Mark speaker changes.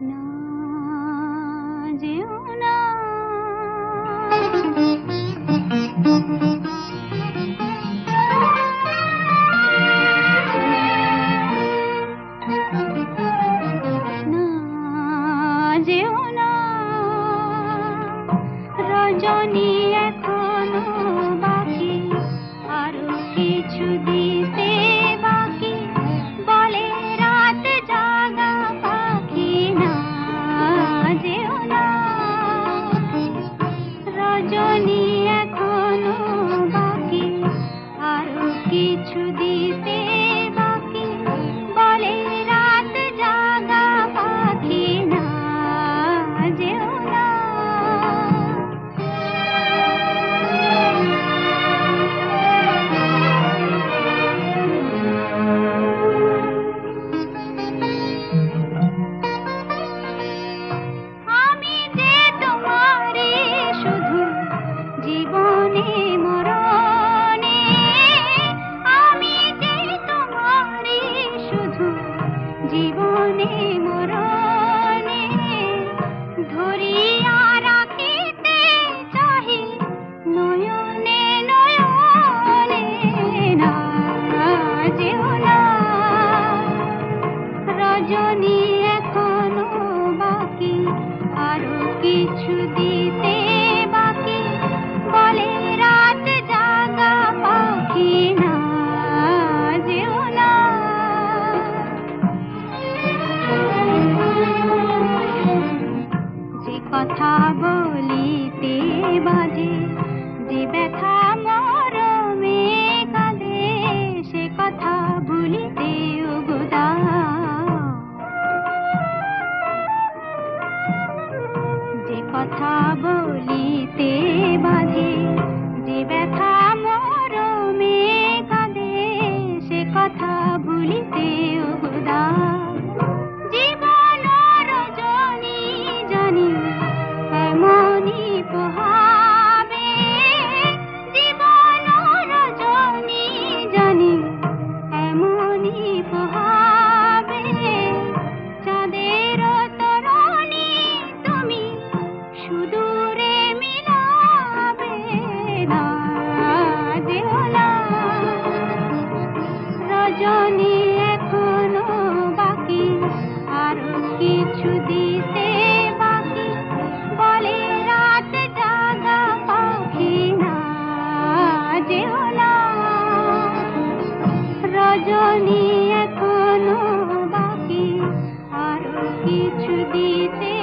Speaker 1: না যেও না, না যেও না, রজনী এখনো বাকি, আরো কিছু দিতে বাকি, বলে রাত জাগা পাখি। না যেও না, রজনী এখনো বাকি, আরো কিছু দিতে বাকি, বলে রাত জাগা পাখি। না যেও না, আমি যে তোমারে শুধু জীবনে মরণে, আমি যে তোমারে শুধু জীবনে মরণে, ধরিয়া রাখিতে চাহি নয়নে নয়নে। না যেও না, রজনী এখনো বাকি, আরো কিছু দিতে বাকি, বলে রাত জাগা পাখি। না যেও না, যে কথা বলিতে বাজে, যে ব্যথা মরমে কাঁদে, সে কথা ভুলিতে উগদা। যে কথা বলিতে বাজে, যে ব্যথা মরমে কাঁদে, সে কথা ভুলিতে উগদা। জীবন রজনী জানি এমনই পোহাবে, জীবন রজনী জানি এমনই পোহাবে, চাঁদের তরণী তুমি সুদূরে মিলাবে। না যেও না, রজনী এখনো বাকি, আরো কিছু দিতে বাকি, বলে রাত জাগা পাখি। না যেও না, রজনী এখনো বাকি, আরো কিছু দিতে